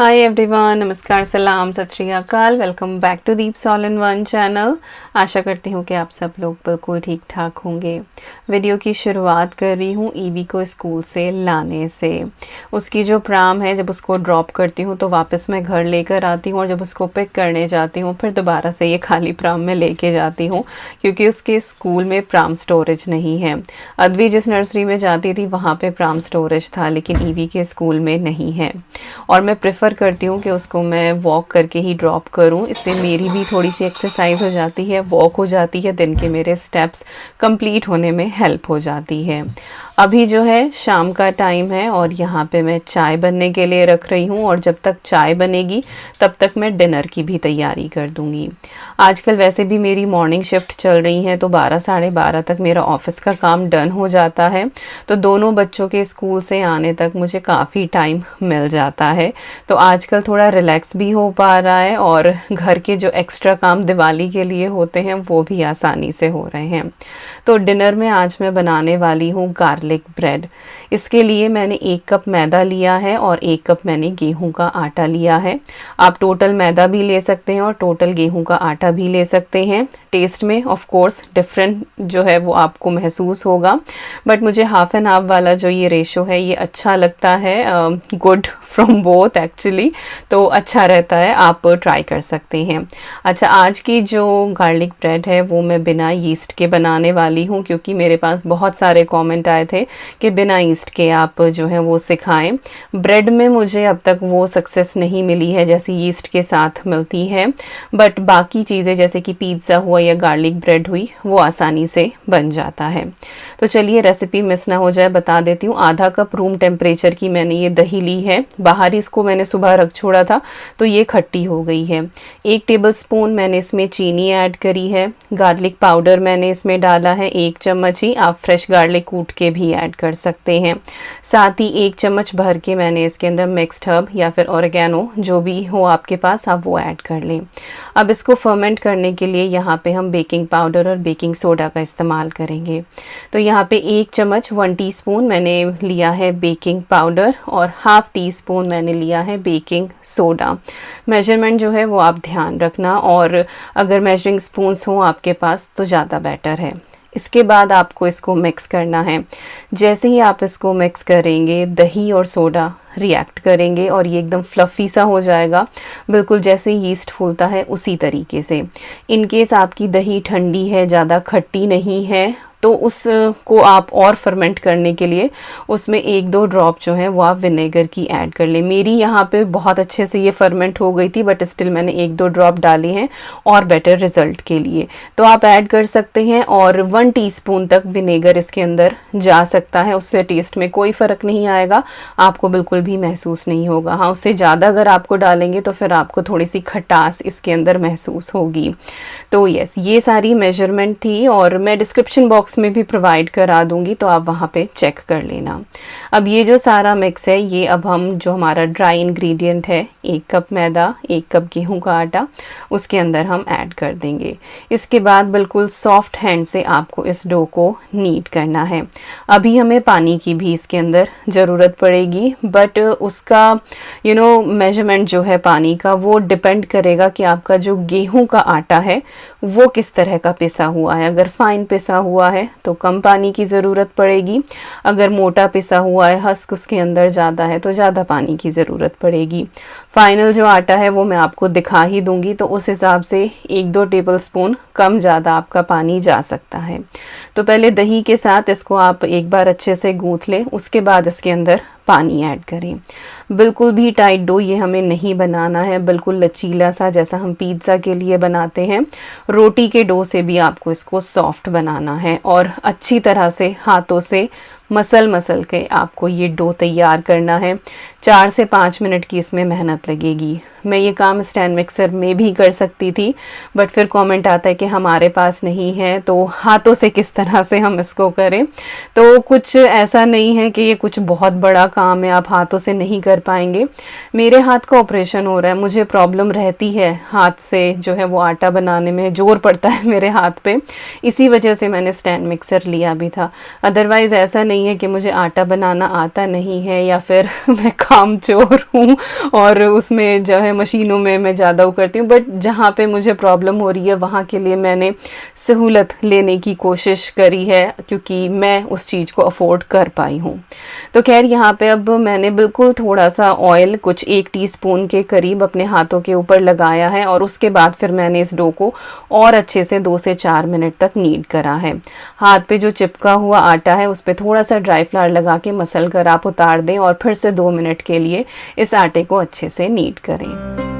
Hi everyone, नमस्कार, सलाम, सत श्री अकाल। Welcome back to Deep's all in one channel. आशा करती हूँ कि आप सब लोग बिल्कुल ठीक ठाक होंगे। वीडियो की शुरुआत कर रही हूँ ईवी को स्कूल से लाने से। उसकी जो प्राम है, जब उसको ड्रॉप करती हूँ तो वापस मैं घर लेकर आती हूँ, और जब उसको पिक करने जाती हूँ फिर दोबारा से ये खाली प्राम में लेके जाती हूँ, क्योंकि उसके स्कूल में प्राम स्टोरेज नहीं है। अद्वी जिस नर्सरी में जाती थी वहाँ पे प्राम स्टोरेज था, लेकिन ईवी के स्कूल में नहीं है। और मैं प्रेफर करती हूँ कि उसको मैं वॉक करके ही ड्रॉप करूँ। इससे मेरी भी थोड़ी सी एक्सरसाइज हो जाती है, वॉक हो जाती है, दिन के मेरे स्टेप्स कंप्लीट होने में हेल्प हो जाती है। अभी जो है शाम का टाइम है और यहाँ पे मैं चाय बनने के लिए रख रही हूँ, और जब तक चाय बनेगी तब तक मैं डिनर की भी तैयारी कर दूँगी। आजकल वैसे भी मेरी मॉर्निंग शिफ्ट चल रही है, तो 12 साढ़े 12 तक मेरा ऑफिस का काम डन हो जाता है, तो दोनों बच्चों के स्कूल से आने तक मुझे काफ़ी टाइम मिल जाता है। तो आजकल थोड़ा रिलैक्स भी हो पा रहा है, और घर के जो एक्स्ट्रा काम दिवाली के लिए होते हैं वो भी आसानी से हो रहे हैं। तो डिनर में आज मैं बनाने वाली हूँ गार्लिक ब्रेड। इसके लिए मैंने 1 कप मैदा लिया है और 1 कप मैंने गेहूं का आटा लिया है। आप टोटल मैदा भी ले सकते हैं और टोटल गेहूं का आटा भी ले सकते हैं। टेस्ट में ऑफ कोर्स डिफरेंट जो है वो आपको महसूस होगा, बट मुझे हाफ एन हाफ वाला जो ये रेशो है ये अच्छा लगता है। गुड फ्रॉम बोथ एक्चुअली, तो अच्छा रहता है, आप ट्राई कर सकते हैं। अच्छा, आज की जो गार्लिक ब्रेड है वो मैं बिना यीस्ट के बनाने वाली हूँ, क्योंकि मेरे पास बहुत सारे कमेंट आए थे कि बिना यीस्ट के आप जो है वो सिखाएं। ब्रेड में मुझे अब तक वो सक्सेस नहीं मिली है जैसे यीस्ट के साथ मिलती है, बट बाकी चीज़ें जैसे कि पिज़्ज़ा हुआ या गार्लिक ब्रेड हुई वो आसानी से बन जाता है। तो चलिए रेसिपी मिस ना हो जाए बता देती हूँ। आधा कप रूम टेम्परेचर की मैंने ये दही ली है। बाहर इसको मैंने सुबह रख छोड़ा था तो ये खट्टी हो गई है। 1 टेबलस्पून मैंने इसमें चीनी ऐड करी है। गार्लिक पाउडर मैंने इसमें डाला है 1 चम्मच ही, आप फ्रेश गार्लिक कूट के भी ऐड कर सकते हैं। साथ ही 1 चम्मच भर के मैंने इसके अंदर मिक्स्ड हर्ब या फिर ऑर्गेनो जो भी हो आपके पास आप वो ऐड कर लें। अब इसको फर्मेंट करने के लिए यहाँ पे हम बेकिंग पाउडर और बेकिंग सोडा का इस्तेमाल करेंगे। तो यहाँ पे 1 चम्मच 1 टीस्पून मैंने लिया है बेकिंग पाउडर और हाफ टी स्पून मैंने लिया है बेकिंग सोडा। मेजरमेंट जो है वो आप ध्यान रखना, और अगर मेजरिंग स्पून्स हों आपके पास तो ज़्यादा बेटर है। इसके बाद आपको इसको मिक्स करना है। जैसे ही आप इसको मिक्स करेंगे दही और सोडा रिएक्ट करेंगे और ये एकदम फ्लफ़ी सा हो जाएगा, बिल्कुल जैसे यीस्ट फूलता है उसी तरीके से। इन केस आपकी दही ठंडी है, ज़्यादा खट्टी नहीं है, तो उसको आप और फर्मेंट करने के लिए उसमें 1-2 ड्रॉप जो है वो आप विनेगर की ऐड कर लें। मेरी यहाँ पे बहुत अच्छे से ये फर्मेंट हो गई थी, बट स्टिल मैंने 1-2 ड्रॉप डाली हैं और बेटर रिजल्ट के लिए, तो आप ऐड कर सकते हैं। और 1 टीस्पून तक विनेगर इसके अंदर जा सकता है, उससे टेस्ट में कोई फ़र्क नहीं आएगा, आपको बिल्कुल भी महसूस नहीं होगा। हाँ, उससे ज़्यादा अगर आपको डालेंगे तो फिर आपको थोड़ी सी खटास इसके अंदर महसूस होगी। तो यस, ये सारी मेजरमेंट थी और मैं डिस्क्रिप्शन बॉक्स में भी प्रोवाइड करा दूंगी, तो आप वहाँ पे चेक कर लेना। अब ये जो सारा मिक्स है ये अब हम जो हमारा ड्राई इंग्रेडिएंट है 1 कप मैदा 1 कप गेहूं का आटा उसके अंदर हम ऐड कर देंगे। इसके बाद बिल्कुल सॉफ्ट हैंड से आपको इस डो को नीड करना है। अभी हमें पानी की भी इसके अंदर ज़रूरत पड़ेगी, बट उसका मेजरमेंट जो है पानी का वो डिपेंड करेगा कि आपका जो गेहूं का आटा है वो किस तरह का पिसा हुआ है। अगर फाइन पिसा हुआ है तो कम पानी की ज़रूरत पड़ेगी, अगर मोटा पिसा हुआ है, हस्क उसके अंदर ज़्यादा है, तो ज़्यादा पानी की ज़रूरत पड़ेगी। फाइनल जो आटा है वो मैं आपको दिखा ही दूंगी, तो उस हिसाब से 1-2 टेबलस्पून कम ज़्यादा आपका पानी जा सकता है। तो पहले दही के साथ इसको आप एक बार अच्छे से गूँथ लें, उसके बाद इसके अंदर पानी ऐड करें। बिल्कुल भी टाइट डो ये हमें नहीं बनाना है, बिल्कुल लचीला सा जैसा हम पिज़्ज़ा के लिए बनाते हैं। रोटी के डो से भी आपको इसको सॉफ्ट बनाना है और अच्छी तरह से हाथों से मसल के आपको ये डो तैयार करना है। 4 से 5 मिनट की इसमें मेहनत लगेगी। मैं ये काम स्टैंड मिक्सर में भी कर सकती थी, बट फिर कमेंट आता है कि हमारे पास नहीं है, तो हाथों से किस तरह से हम इसको करें। तो कुछ ऐसा नहीं है कि ये कुछ बहुत बड़ा काम है, आप हाथों से नहीं कर पाएंगे। मेरे हाथ का ऑपरेशन हो रहा है, मुझे प्रॉब्लम रहती है हाथ से जो है वो आटा बनाने में, जोर पड़ता है मेरे हाथ पे, इसी वजह से मैंने स्टैंड मिक्सर लिया भी था। अदरवाइज़ ऐसा नहीं नहीं है कि मुझे आटा बनाना आता नहीं है या फिर मैं कामचोर हूँ और उसमें जो है मशीनों में मैं ज़्यादा वो करती हूँ, बट जहाँ पे मुझे प्रॉब्लम हो रही है वहाँ के लिए मैंने सहूलत लेने की कोशिश करी है, क्योंकि मैं उस चीज़ को अफोर्ड कर पाई हूँ। तो खैर यहाँ पे अब मैंने बिल्कुल थोड़ा सा ऑयल, कुछ 1 टीस्पून के करीब अपने हाथों के ऊपर लगाया है, और उसके बाद फिर मैंने इस डो को और अच्छे से 2 से 4 मिनट तक नीड करा है। हाथ पे जो चिपका हुआ आटा है उस पर थोड़ा सा ड्राई फ्लावर लगा के मसल कर आप उतार दें और फिर से 2 मिनट के लिए इस आटे को अच्छे से नीड करें।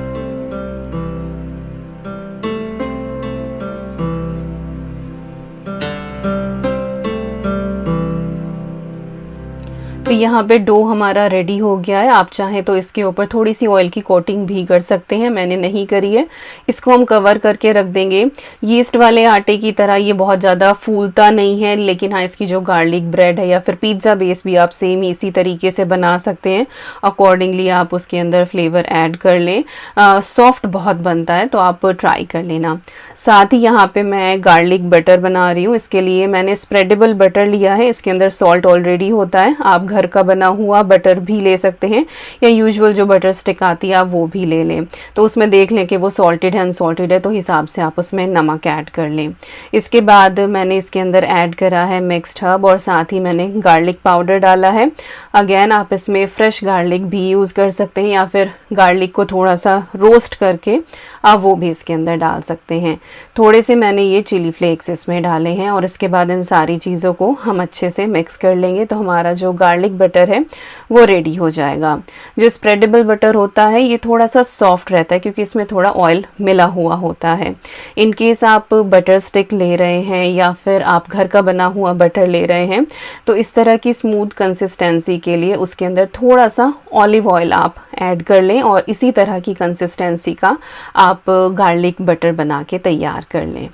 तो यहाँ पे डो हमारा रेडी हो गया है। आप चाहें तो इसके ऊपर थोड़ी सी ऑयल की कोटिंग भी कर सकते हैं, मैंने नहीं करी है। इसको हम कवर करके रख देंगे। यीस्ट वाले आटे की तरह ये बहुत ज़्यादा फूलता नहीं है, लेकिन हाँ, इसकी जो गार्लिक ब्रेड है या फिर पिज़्ज़ा बेस भी आप सेम इसी तरीके से बना सकते हैं। अकॉर्डिंगली आप उसके अंदर फ्लेवर ऐड कर लें। सॉफ्ट बहुत बनता है, तो आप ट्राई कर लेना। साथ ही यहाँ पे मैं गार्लिक बटर बना रही हूँ। इसके लिए मैंने स्प्रेडेबल बटर लिया है, इसके अंदर सॉल्ट ऑलरेडी होता है। आप घर का बना हुआ बटर भी ले सकते हैं, या यूजुअल जो बटर स्टिक आती है आप वो भी ले लें। तो उसमें देख लें कि वो सॉल्टेड है अनसॉल्टेड है, तो हिसाब से आप उसमें नमक ऐड कर लें। इसके बाद मैंने इसके अंदर ऐड करा है मिक्स्ड हर्ब, और साथ ही मैंने गार्लिक पाउडर डाला है। अगेन आप इसमें फ्रेश गार्लिक भी यूज़ कर सकते हैं, या फिर गार्लिक को थोड़ा सा रोस्ट करके आप वो भी इसके अंदर डाल सकते हैं। थोड़े से मैंने ये चिली फ्लेक्स इसमें डाले हैं, और इसके बाद इन सारी चीज़ों को हम अच्छे से मिक्स कर लेंगे। तो हमारा जो गार्लिक बटर है वो रेडी हो जाएगा। जो स्प्रेडेबल बटर होता है ये थोड़ा सा सॉफ्ट रहता है, क्योंकि इसमें थोड़ा ऑयल मिला हुआ होता है। इन केस आप बटर स्टिक ले रहे हैं या फिर आप घर का बना हुआ बटर ले रहे हैं, तो इस तरह की स्मूथ कंसिस्टेंसी के लिए उसके अंदर थोड़ा सा ऑलिव ऑयल आप ऐड कर लें, और इसी तरह की कंसिस्टेंसी का आप गार्लिक बटर बना के तैयार कर लें।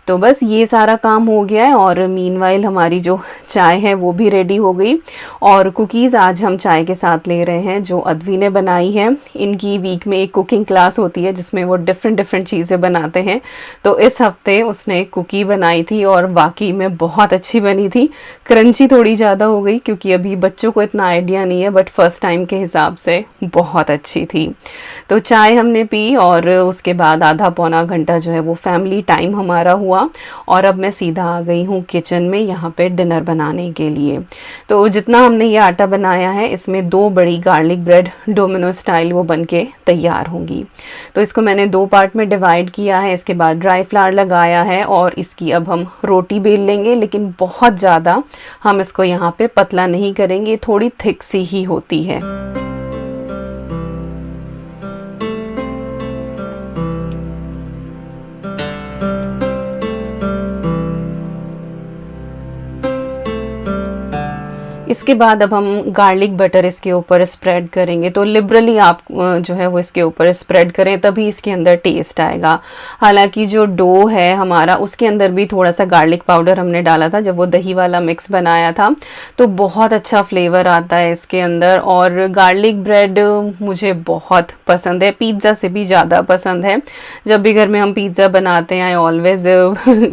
तो बस ये सारा काम हो गया है, और मीनवाइल हमारी जो चाय है वो भी रेडी हो गई। और कुकीज़ आज हम चाय के साथ ले रहे हैं जो अद्वी ने बनाई है। इनकी वीक में एक कुकिंग क्लास होती है जिसमें वो डिफरेंट चीज़ें बनाते हैं। तो इस हफ्ते उसने कुकी बनाई थी, और वाकई में बहुत अच्छी बनी थी। क्रंची थोड़ी ज़्यादा हो गई क्योंकि अभी बच्चों को इतना आइडिया नहीं है, बट फर्स्ट टाइम के हिसाब से बहुत अच्छी थी। तो चाय हमने पी, और उसके बाद आधा पौना घंटा जो है वो फैमिली टाइम हमारा हुआ, और अब मैं सीधा आ गई हूँ किचन में यहाँ पे डिनर बनाने के लिए। तो जितना हमने ये आटा बनाया है इसमें 2 बड़ी गार्लिक ब्रेड डोमिनो स्टाइल वो बनके तैयार होंगी। तो इसको मैंने 2 पार्ट में डिवाइड किया है। इसके बाद ड्राई फ्लावर लगाया है, और इसकी अब हम रोटी बेल लेंगे, लेकिन बहुत ज़्यादा हम इसको यहाँ पे पतला नहीं करेंगे, थोड़ी थिक सी ही होती है। इसके बाद अब हम गार्लिक बटर इसके ऊपर स्प्रेड करेंगे। तो लिबरली आप जो है वो इसके ऊपर स्प्रेड करें, तभी इसके अंदर टेस्ट आएगा। हालांकि जो डो है हमारा उसके अंदर भी थोड़ा सा गार्लिक पाउडर हमने डाला था जब वो दही वाला मिक्स बनाया था, तो बहुत अच्छा फ्लेवर आता है इसके अंदर। और गार्लिक ब्रेड मुझे बहुत पसंद है, पिज़्ज़ा से भी ज़्यादा पसंद है। जब भी घर में हम पिज़्ज़ा बनाते हैं आई ऑलवेज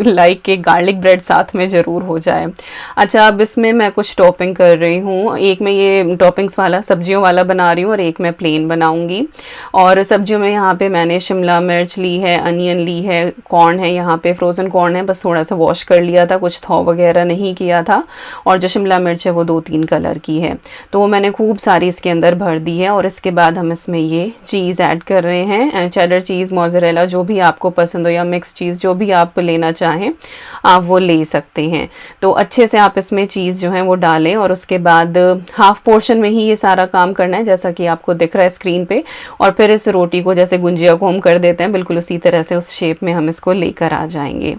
लाइक के गार्लिक ब्रेड साथ में ज़रूर हो जाए। अच्छा, अब इसमें मैं कुछ टॉपिंग कर रही हूँ। एक मैं ये टॉपिंग्स वाला सब्जियों वाला बना रही हूँ, और एक मैं प्लेन बनाऊंगी। और सब्जियों में यहाँ पे मैंने शिमला मिर्च ली है, अनियन ली है, कॉर्न है, यहाँ पे फ्रोज़न कॉर्न है, बस थोड़ा सा वॉश कर लिया था, कुछ थौ वगैरह नहीं किया था। और जो शिमला मिर्च है वो 2-3 कलर की है, तो वो मैंने खूब सारी इसके अंदर भर दी है। और इसके बाद हम इसमें ये चीज़ ऐड कर रहे हैं, चेडर चीज़, मोज़रेला, जो भी आपको पसंद हो, या मिक्स चीज़ जो भी आप लेना चाहें आप वो ले सकते हैं। तो अच्छे से आप इसमें चीज़ जो है वो डालें, और उसके बाद हाफ पोर्शन में ही ये सारा काम करना है जैसा कि आपको दिख रहा है स्क्रीन पे। और फिर इस रोटी को जैसे गुंजिया को हम कर देते हैं बिल्कुल उसी तरह से उस शेप में हम इसको लेकर आ जाएंगे।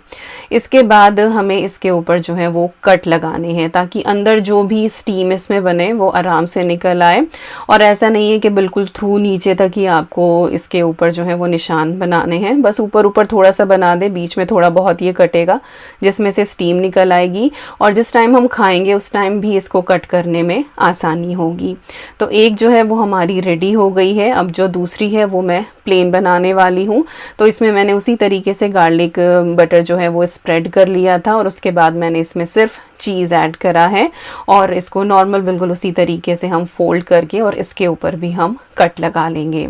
इसके बाद हमें इसके ऊपर जो है वो कट लगाने हैं, ताकि अंदर जो भी स्टीम इसमें बने वो आराम से निकल आए। और ऐसा नहीं है कि बिल्कुल थ्रू नीचे तक ही आपको इसके ऊपर जो है वो निशान बनाने हैं, बस ऊपर ऊपर थोड़ा सा बना दे, बीच में थोड़ा बहुत ये कटेगा जिसमें से स्टीम निकल आएगी। और जिस टाइम हम खाएंगे उस टाइम भी इसको कट करने में आसानी होगी। तो एक जो है वो हमारी रेडी हो गई है। अब जो दूसरी है वो मैं प्लेन बनाने वाली हूँ। तो इसमें मैंने उसी तरीके से गार्लिक बटर जो है वो स्प्रेड कर लिया था और उसके बाद मैंने इसमें सिर्फ चीज़ ऐड करा है और इसको नॉर्मल बिल्कुल उसी तरीके से हम फोल्ड करके और इसके ऊपर भी हम कट लगा लेंगे।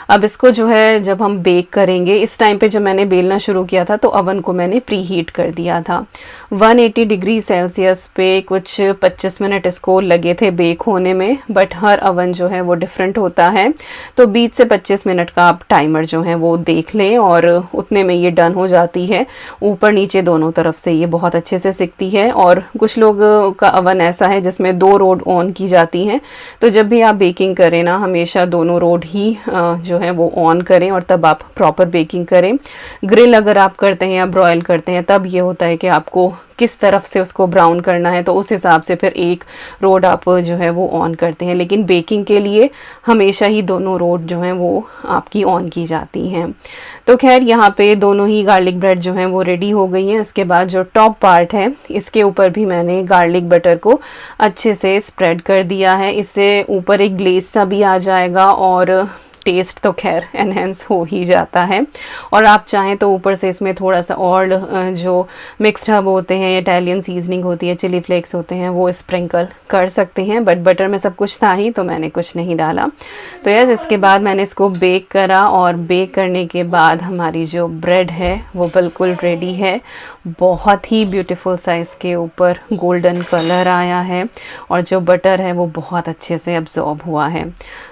अब इसको जो है जब हम बेक करेंगे, इस टाइम पे जब मैंने बेलना शुरू किया था तो अवन को मैंने प्री हीट कर दिया था। 180 डिग्री सेल्सियस पे कुछ 25 मिनट इसको लगे थे बेक होने में, बट हर अवन जो है वो डिफरेंट होता है। तो 20 से 25 मिनट का आप टाइमर जो है वो देख लें और उतने में ये डन हो जाती है। ऊपर नीचे दोनों तरफ से ये बहुत अच्छे से सिकती है। और कुछ लोग का अवन ऐसा है जिसमें 2 रोड ऑन की जाती हैं, तो जब भी आप बेकिंग करें ना, हमेशा दोनों रोड ही जो है वो ऑन करें और तब आप प्रॉपर बेकिंग करें। ग्रिल अगर आप करते हैं या ब्रॉयल करते हैं तब ये होता है कि आपको किस तरफ से उसको ब्राउन करना है, तो उस हिसाब से फिर एक रोड आप जो है वो ऑन करते हैं। लेकिन बेकिंग के लिए हमेशा ही दोनों रोड जो हैं वो आपकी ऑन की जाती हैं। तो खैर यहाँ पे दोनों ही गार्लिक ब्रेड जो हैं वो रेडी हो गई हैं। इसके बाद जो टॉप पार्ट है इसके ऊपर भी मैंने गार्लिक बटर को अच्छे से स्प्रेड कर दिया है। इससे ऊपर एक ग्लेज सा भी आ जाएगा और टेस्ट तो खैर एनहेंस हो ही जाता है। और आप चाहें तो ऊपर से इसमें थोड़ा सा और जो मिक्स्ड हर्ब होते हैं, इटालियन सीजनिंग होती है, चिली फ्लेक्स होते हैं, वो स्प्रिंकल कर सकते हैं, बट बटर में सब कुछ था ही तो मैंने कुछ नहीं डाला। तो यस, इसके बाद मैंने इसको बेक करा और बेक करने के बाद हमारी जो ब्रेड है वो बिल्कुल रेडी है। बहुत ही ब्यूटीफुल सा इसके ऊपर गोल्डन कलर आया है और जो बटर है वो बहुत अच्छे से अब्जॉर्ब हुआ है।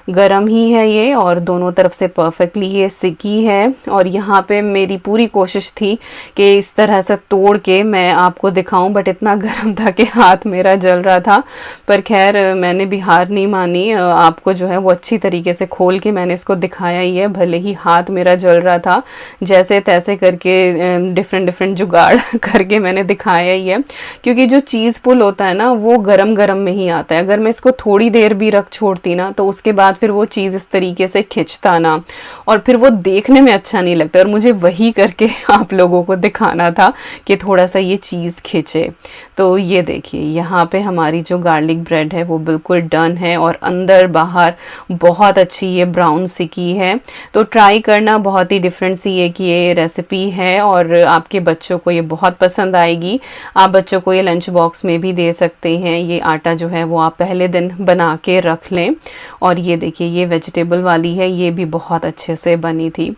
गरम ही है ये और दोनों तरफ से परफेक्टली ये सिकी है। और यहाँ पे मेरी पूरी कोशिश थी कि इस तरह से तोड़ के मैं आपको दिखाऊं, बट इतना गर्म था कि हाथ मेरा जल रहा था। पर खैर मैंने भी हार नहीं मानी, आपको जो है वो अच्छी तरीके से खोल के मैंने इसको दिखाया ही है। भले ही हाथ मेरा जल रहा था, जैसे तैसे करके डिफरेंट जुगाड़ करके मैंने दिखाया ही है। क्योंकि जो चीज़ पुल होता है ना वो गरम गरम में ही आता है। अगर मैं इसको थोड़ी देर भी रख छोड़ती ना तो उसके बाद फिर वो चीज़ इस तरीके से खिंचता ना और फिर वो देखने में अच्छा नहीं लगता। और मुझे वही करके आप लोगों को दिखाना था कि थोड़ा सा ये चीज़ खिंचे। तो ये देखिए यहाँ पे हमारी जो गार्लिक ब्रेड है वो बिल्कुल डन है और अंदर बाहर बहुत अच्छी ये ब्राउन सिकी है। तो ट्राई करना, बहुत ही डिफरेंट सी एक ये रेसिपी है और आपके बच्चों को ये बहुत पसंद आएगी। आप बच्चों को ये लंच बॉक्स में भी दे सकते हैं। ये आटा जो है वो आप पहले दिन बना के रख लें। और ये देखिए ये वेजिटेबल वाली है, ये भी बहुत अच्छे से बनी थी।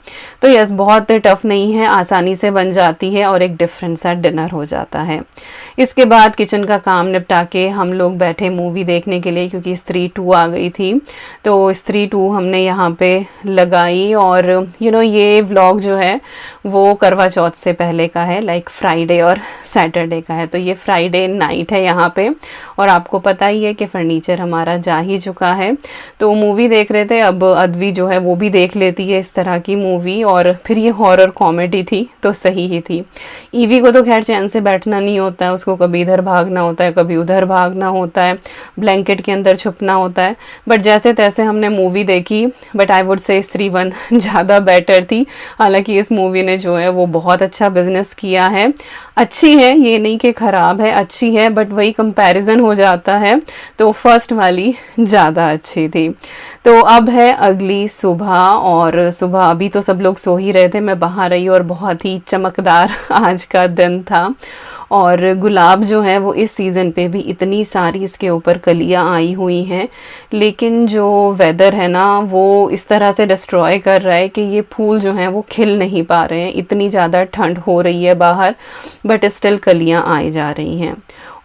तो यस, बहुत टफ नहीं है, आसानी से बन जाती है और एक डिफरेंट सा डिनर हो जाता है। इसके बाद किचन का काम निपटा के हम लोग बैठे मूवी देखने के लिए, क्योंकि स्त्री 2 आ गई थी। तो स्त्री 2 हमने यहाँ पे लगाई और ये व्लॉग जो है वो करवा चौथ से पहले का है, लाइक फ्राइडे और सैटरडे का है। तो ये फ्राइडे नाइट है यहाँ पे और आपको पता ही है कि फर्नीचर हमारा जा ही चुका है। तो मूवी देख रहे थे। अब अद्वी जो है वो भी देख लेती है इस तरह की मूवी और फिर ये हॉरर कॉमेडी थी तो सही ही थी। ईवी को तो खैर चैन से बैठना नहीं होता है, उसको कभी इधर भागना होता है, कभी उधर भागना होता है, ब्लैंकेट के अंदर छुपना होता है। बट जैसे तैसे हमने मूवी देखी, बट आई वुड से स्त्री 1 ज़्यादा बेटर थी। हालांकि इस मूवी ने जो है वो बहुत अच्छा बिजनेस किया है। अच्छी है, ये नहीं कि ख़राब है, अच्छी है, बट वही कंपैरिजन हो जाता है तो फर्स्ट वाली ज़्यादा अच्छी थी। तो अब है अगली सुबह और सुबह अभी तो सब लोग सो ही रहे थे, मैं बाहर आई और बहुत ही चमकदार आज का दिन था। और गुलाब जो है वो इस सीज़न पे भी इतनी सारी इसके ऊपर कलियां आई हुई हैं, लेकिन जो वेदर है ना वो इस तरह से डिस्ट्रॉय कर रहा है कि ये फूल जो हैं वो खिल नहीं पा रहे हैं। इतनी ज़्यादा ठंड हो रही है बाहर, बट स्टिल कलियां आई जा रही हैं।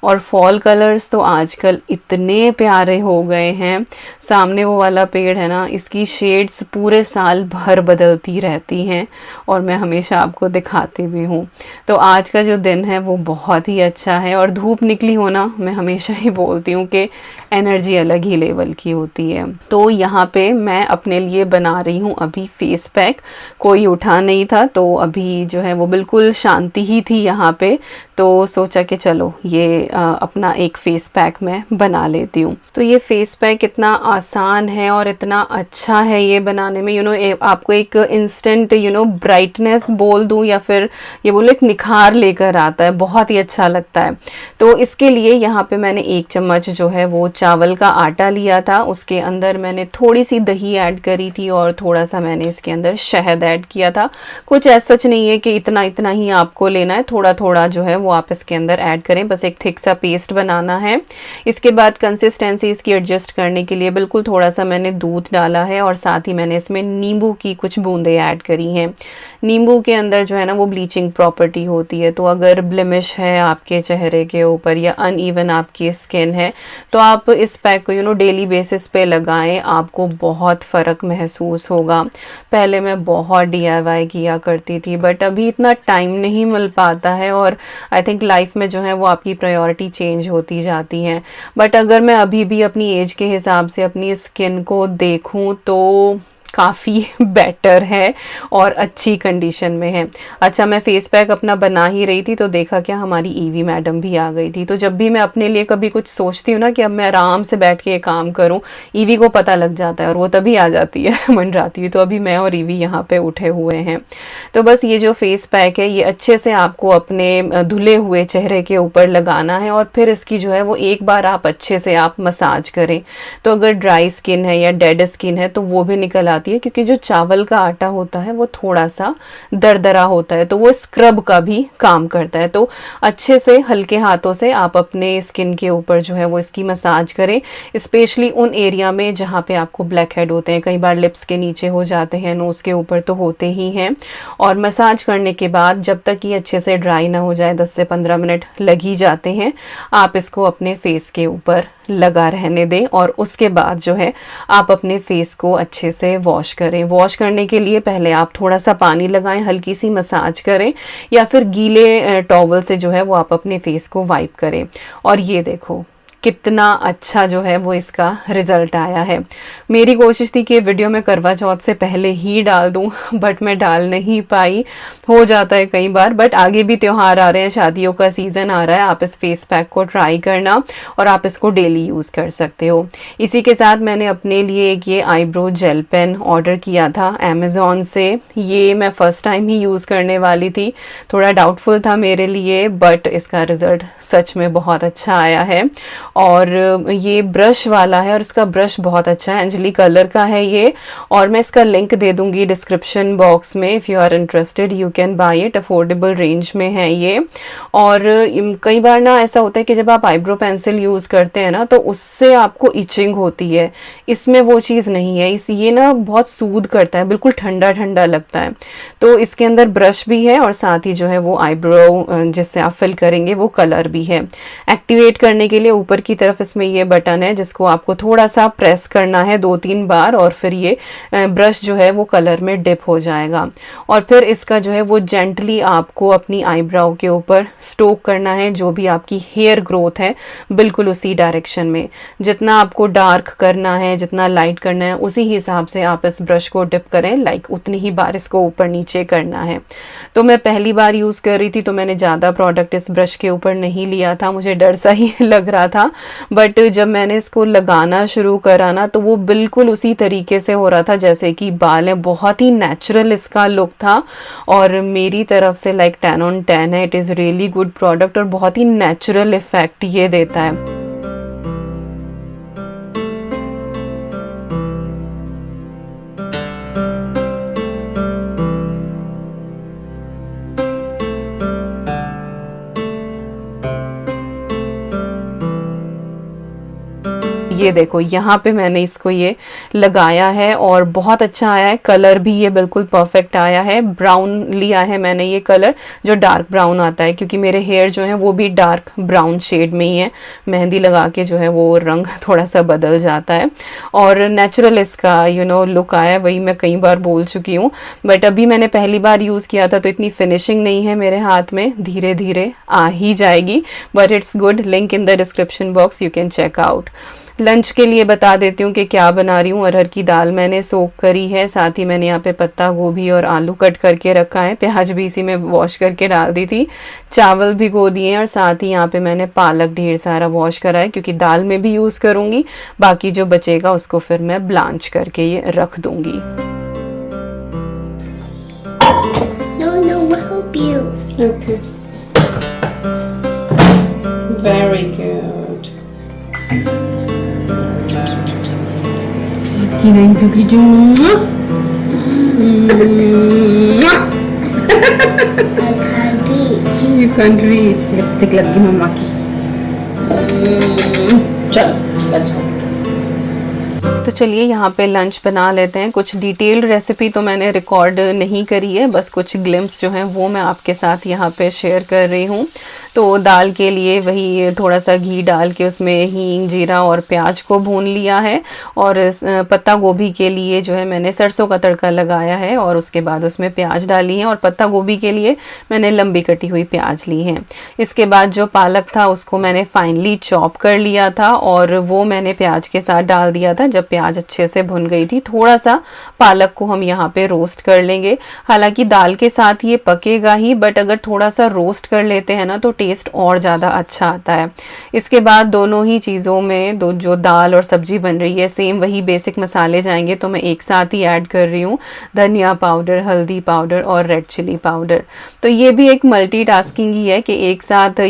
और फॉल कलर्स तो आजकल इतने प्यारे हो गए हैं। सामने वो वाला पेड़ है ना, इसकी शेड्स पूरे साल भर बदलती रहती हैं और मैं हमेशा आपको दिखाती भी हूँ। तो आज का जो दिन है वो बहुत ही अच्छा है और धूप निकली हो ना, मैं हमेशा ही बोलती हूँ कि एनर्जी अलग ही लेवल की होती है। तो यहाँ पे मैं अपने लिए बना रही हूँ अभी फेस पैक। कोई उठा नहीं था तो अभी जो है वो बिल्कुल शांति ही थी यहाँ पे। तो सोचा कि चलो ये अपना एक फेस पैक मैं बना लेती हूँ। तो ये फेस पैक इतना आसान है और इतना अच्छा है ये बनाने में, आपको एक इंस्टेंट ब्राइटनेस बोल दूँ या फिर ये बोलो एक निखार लेकर आता है, बहुत ही अच्छा लगता है। तो इसके लिए यहाँ पे मैंने 1 चम्मच जो है वो चावल का आटा लिया था, उसके अंदर मैंने थोड़ी सी दही ऐड करी थी और थोड़ा सा मैंने इसके अंदर शहद ऐड किया था। कुछ ऐसा सच नहीं है कि इतना इतना ही आपको लेना है, थोड़ा थोड़ा जो है वो आप इसके अंदर ऐड करें, बस एक थिक सा पेस्ट बनाना है। इसके बाद कंसिस्टेंसी इसकी एडजस्ट करने के लिए बिल्कुल थोड़ा सा मैंने दूध डाला है और साथ ही मैंने इसमें नींबू की कुछ बूंदें ऐड करी हैं। नींबू के अंदर जो है ना वो ब्लीचिंग प्रॉपर्टी होती है, तो अगर ब्लेमिश है आपके चेहरे के ऊपर या अनइवन आपकी स्किन है तो आप इस पैक को डेली बेसिस पे लगाएं, आपको बहुत फ़र्क महसूस होगा। पहले मैं बहुत DIY किया करती थी बट अभी इतना टाइम नहीं मिल पाता है और आई थिंक लाइफ में जो है वो आपकी प्रायोरिटी चेंज होती जाती हैं। बट अगर मैं अभी भी अपनी एज के हिसाब से अपनी स्किन को देखूं तो काफ़ी बेटर है और अच्छी कंडीशन में है। अच्छा, मैं फेस पैक अपना बना ही रही थी तो देखा क्या, हमारी ईवी मैडम भी आ गई थी। तो जब भी मैं अपने लिए कभी कुछ सोचती हूँ ना कि अब मैं आराम से बैठ के ये काम करूँ, ईवी को पता लग जाता है और वो तभी आ जाती है मंडराती हुई। तो अभी मैं और ईवी यहाँ पे उठे हुए हैं। तो बस ये जो फेस पैक है ये अच्छे से आपको अपने धुले हुए चेहरे के ऊपर लगाना है और फिर इसकी जो है वो एक बार आप अच्छे से आप मसाज करें। तो अगर ड्राई स्किन है या डेड स्किन है तो वो भी निकल है, क्योंकि जो चावल का आटा होता है वो थोड़ा सा दरदरा होता है तो वो स्क्रब का भी काम करता है। तो अच्छे से हल्के हाथों से आप अपने स्किन के ऊपर जो है वो इसकी मसाज करें, स्पेशली उन एरिया में जहाँ पे आपको ब्लैक हेड होते हैं। कई बार लिप्स के नीचे हो जाते हैं, नोज़ के ऊपर तो होते ही हैं। और मसाज करने के बाद जब तक ये अच्छे से ड्राई ना हो जाए, 10 से 15 मिनट लग ही जाते हैं, आप इसको अपने फेस के ऊपर लगा रहने दें और उसके बाद जो है आप अपने फेस को अच्छे से वॉश करें। वॉश करने के लिए पहले आप थोड़ा सा पानी लगाएं, हल्की सी मसाज करें या फिर गीले टॉवल से जो है वो आप अपने फेस को वाइप करें। और ये देखो कितना अच्छा जो है वो इसका रिज़ल्ट आया है। मेरी कोशिश थी कि वीडियो में करवा चौथ से पहले ही डाल दूं बट मैं डाल नहीं पाई, हो जाता है कई बार। बट आगे भी त्यौहार आ रहे हैं, शादियों का सीज़न आ रहा है, आप इस फेस पैक को ट्राई करना और आप इसको डेली यूज़ कर सकते हो। इसी के साथ मैंने अपने लिए एक ये आईब्रो जेल पेन ऑर्डर किया था अमेज़ॉन से। ये मैं फ़र्स्ट टाइम ही यूज़ करने वाली थी, थोड़ा डाउटफुल था मेरे लिए बट इसका रिज़ल्ट सच में बहुत अच्छा आया है। और ये ब्रश वाला है और इसका ब्रश बहुत अच्छा है, अंजलि कलर का है ये। और मैं इसका लिंक दे दूंगी डिस्क्रिप्शन बॉक्स में, if you are interested you can buy it, affordable range में है ये। और कई बार ना ऐसा होता है कि जब आप आईब्रो पेंसिल यूज़ करते हैं ना तो उससे आपको इचिंग होती है, इसमें वो चीज़ नहीं है। ये ना बहुत सूद करता है, बिल्कुल ठंडा ठंडा लगता है। तो इसके अंदर ब्रश भी है और साथ ही जो है वो आईब्रो जिससे आप फिल करेंगे वो कलर भी है। एक्टिवेट करने के लिए ऊपर की तरफ इसमें ये बटन है जिसको आपको थोड़ा सा प्रेस करना है 2-3 बार और फिर ये ब्रश जो है वो कलर में डिप हो जाएगा। और फिर इसका जो है वो जेंटली आपको अपनी आईब्राउ के ऊपर स्ट्रोक करना है, जो भी आपकी हेयर ग्रोथ है बिल्कुल उसी डायरेक्शन में। जितना आपको डार्क करना है, जितना लाइट करना है, उसी हिसाब से आप इस ब्रश को डिप करें, लाइक उतनी ही बार इसको ऊपर नीचे करना है। तो मैं पहली बार यूज़ कर रही थी तो मैंने ज़्यादा प्रोडक्ट इस ब्रश के ऊपर नहीं लिया था, मुझे डर सा ही लग रहा था। बट जब मैंने इसको लगाना शुरू करा ना तो वो बिल्कुल उसी तरीके से हो रहा था जैसे कि बाल है, बहुत ही नेचुरल इसका लुक था। और मेरी तरफ से लाइक 10 on 10 है, it is really good product और बहुत ही नेचुरल इफेक्ट ये देता है। ये देखो यहाँ पे मैंने इसको ये लगाया है और बहुत अच्छा आया है, कलर भी ये बिल्कुल परफेक्ट आया है। ब्राउन लिया है मैंने ये कलर, जो डार्क ब्राउन आता है, क्योंकि मेरे हेयर जो है वो भी डार्क ब्राउन शेड में ही है। मेहंदी लगा के जो है वो रंग थोड़ा सा बदल जाता है और नेचुरल इसका लुक आया है, वही मैं कई बार बोल चुकी हूँ। बट अभी मैंने पहली बार यूज़ किया था तो इतनी फिनिशिंग नहीं है मेरे हाथ में, धीरे धीरे आ ही जाएगी। But it's good, link in the description box, you can check out. Lunch के लिए बता देती हूँ कि क्या बना रही हूँ। अरहर की दाल मैंने सोक करी है, साथ ही मैंने यहाँ पे पत्ता गोभी और आलू कट करके रखा है, प्याज भी इसी में वॉश करके डाल दी थी, चावल भिगो दिए हैं और साथ ही यहाँ पे मैंने पालक ढेर सारा वॉश करा है क्योंकि दाल में भी यूज़ करूँगी। बाकी जो बचेगा उसको फिर मैं ब्लांच करके ये रख दूँगी। No, we'll help you. Okay. Very good. Going to get you. I can't reach. You can't reach. Lipstick लग गई मम्मा की। चलो, let's go. तो चलिए यहाँ पे लंच बना लेते हैं। कुछ डिटेल्ड रेसिपी तो मैंने रिकॉर्ड नहीं करी है, बस कुछ ग्लिम्स जो हैं वो मैं आपके साथ यहाँ पे शेयर कर रही हूँ। तो दाल के लिए वही थोड़ा सा घी डाल के उसमें हींग, जीरा और प्याज को भून लिया है, और पत्ता गोभी के लिए जो है मैंने सरसों का तड़का लगाया है और उसके बाद उसमें प्याज डाली है, और पत्ता गोभी के लिए मैंने लंबी कटी हुई प्याज ली है। इसके बाद जो पालक था उसको मैंने फाइनली चॉप कर लिया था और वो मैंने प्याज के साथ डाल दिया था। जब प्याज अच्छे से भुन गई थी, थोड़ा सा पालक को हम यहाँ पे रोस्ट कर लेंगे। हालांकि दाल के साथ ये पकेगा ही, बट अगर थोड़ा सा रोस्ट कर लेते हैं ना तो टेस्ट और ज़्यादा अच्छा आता है। इसके बाद दोनों ही चीज़ों में जो दाल और सब्जी बन रही है सेम वही बेसिक मसाले जाएंगे, तो मैं एक साथ ही ऐड कर रही हूँ धनिया पाउडर, हल्दी पाउडर और रेड चिली पाउडर। तो ये भी एक मल्टीटास्किंग ही है कि एक साथ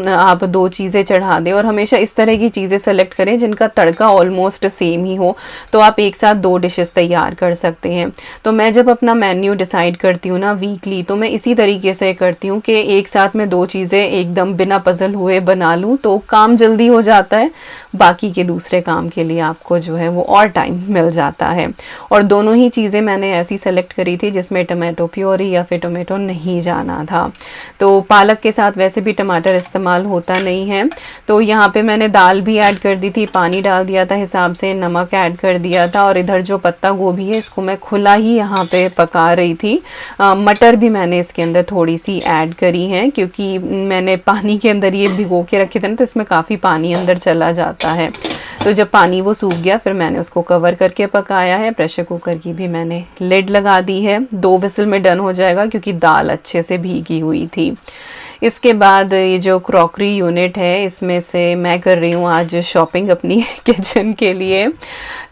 आप दो चीज़ें चढ़ा दें, और हमेशा इस तरह की चीज़ें सेलेक्ट करें जिनका तड़का ऑलमोस्ट सेम ही हो, तो आप एक साथ दो डिशेस तैयार कर सकते हैं। तो मैं जब अपना मेन्यू डिसाइड करती हूँ ना वीकली, तो मैं इसी तरीके से करती हूँ कि एक साथ में दो चीज़ें एकदम बिना पजल हुए बना लूँ, तो काम जल्दी हो जाता है। बाकी के दूसरे काम के लिए आपको जो है वो और टाइम मिल जाता है। और दोनों ही चीज़ें मैंने ऐसी सेलेक्ट करी थी जिसमें टमाटो प्योरी या फिर टोमेटो नहीं जाना था। तो पालक के साथ वैसे भी टमाटर इस्तेमाल होता नहीं है। तो यहाँ पे मैंने दाल भी ऐड कर दी थी, पानी डाल दिया था हिसाब से, नमक ऐड कर दिया था, और इधर जो पत्ता गोभी है इसको मैं खुला ही यहाँ पे पका रही थी। मटर भी मैंने इसके अंदर थोड़ी सी ऐड करी है क्योंकि मैंने पानी के अंदर ये भिगो के रखे थे ना, तो इसमें काफ़ी पानी अंदर चला जाता है। तो जब पानी वो सूख गया फिर मैंने उसको कवर करके पकाया है। प्रेशर कुकर की भी मैंने लिड लगा दी है, 2 विसल में डन हो जाएगा क्योंकि दाल अच्छे से भीगी हुई थी। इसके बाद ये जो क्रॉकरी यूनिट है इसमें से मैं कर रही हूँ आज शॉपिंग अपनी किचन के लिए।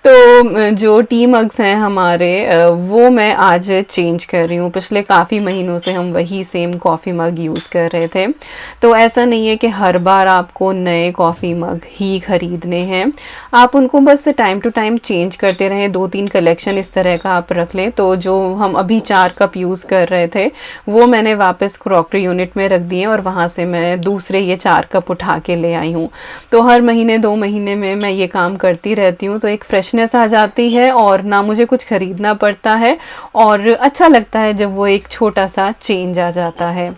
तो जो टी मग्स हैं हमारे वो मैं आज चेंज कर रही हूँ। पिछले काफ़ी महीनों से हम वही सेम कॉफ़ी मग यूज़ कर रहे थे, तो ऐसा नहीं है कि हर बार आपको नए कॉफ़ी मग ही ख़रीदने हैं, आप उनको बस टाइम टू टाइम चेंज करते रहें। 2-3 कलेक्शन इस तरह का आप रख लें। तो जो हम अभी 4 कप यूज़ कर रहे थे वो मैंने वापस क्रॉकरी यूनिट में रख दिए और वहाँ से मैं दूसरे ये 4 कप उठा के ले आई हूँ। तो हर महीने 2 महीने में मैं ये काम करती रहती हूँ, तो एक फ्रेशनेस आ जाती है और ना मुझे कुछ ख़रीदना पड़ता है, और अच्छा लगता है जब वो एक छोटा सा चेंज आ जाता है।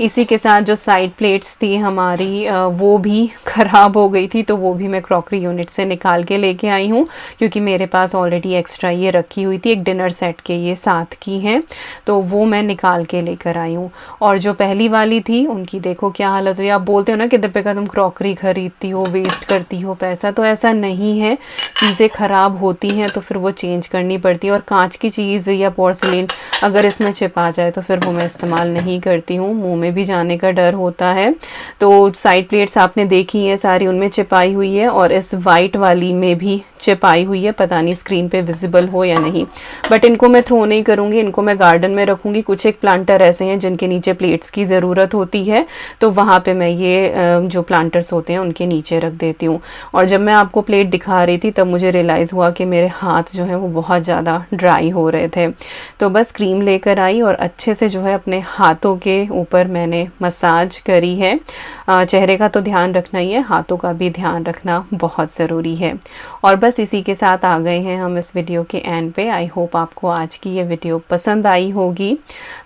इसी के साथ जो साइड प्लेट्स थी हमारी वो भी ख़राब हो गई थी, तो वो भी मैं क्रॉकरी यूनिट से निकाल के लेके आई हूँ क्योंकि मेरे पास ऑलरेडी एक्स्ट्रा ये रखी हुई थी। एक डिनर सेट के ये 7 की हैं, तो वो मैं निकाल के लेकर आई हूँ। और जो पहली वाली थी उनकी देखो क्या हालत हुई। आप बोलते हो ना कि दीपिका तुम क्रॉकरी ख़रीदती हो, वेस्ट करती हो पैसा, तो ऐसा नहीं है। चीज़ें ख़राब होती हैं तो फिर वो चेंज करनी पड़ती है, और कांच की चीज़ या पोर्सिलेन अगर इसमें चिप आ जाए तो फिर वो मैं इस्तेमाल नहीं करती हूँ, मुंह में भी जाने का डर होता है। तो साइड प्लेट्स आपने देखी हैं सारी, उनमें चिप आई हुई है, और इस वाइट वाली में भी चिप आई हुई है। पता नहीं स्क्रीन पे विजिबल हो या नहीं, बट इनको मैं थ्रो नहीं करूँगी, इनको मैं गार्डन में रखूँगी। कुछ एक प्लांटर ऐसे हैं जिनके नीचे प्लेट्स की ज़रूरत होती है, तो वहाँ पे मैं ये जो प्लांटर्स होते हैं उनके नीचे रख देती हूँ। और जब मैं आपको प्लेट दिखा रही थी तब मुझे रियलाइज़ हुआ कि मेरे हाथ जो हैं वो बहुत ज़्यादा ड्राई हो रहे थे, तो बस क्रीम लेकर आई और अच्छे से जो है अपने हाथों के ऊपर मैंने मसाज करी है। चेहरे का तो ध्यान रखना ही है, हाथों का भी ध्यान रखना बहुत ज़रूरी है। और बस इसी के साथ आ गए हैं हम इस वीडियो के एंड पे। आई होप आपको आज की ये वीडियो पसंद आई होगी।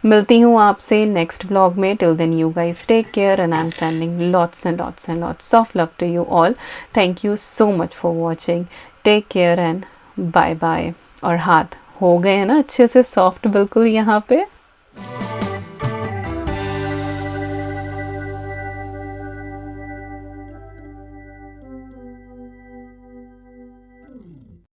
मिलती हूँ आपसे नेक्स्ट व्लॉग में। Till then you guys take care and I am sending lots and lots and lots of love to you all. Thank you so much for watching. Take care and bye bye. और हाथ हो गए हैं ना अच्छे से soft बिल्कुल यहाँ पे।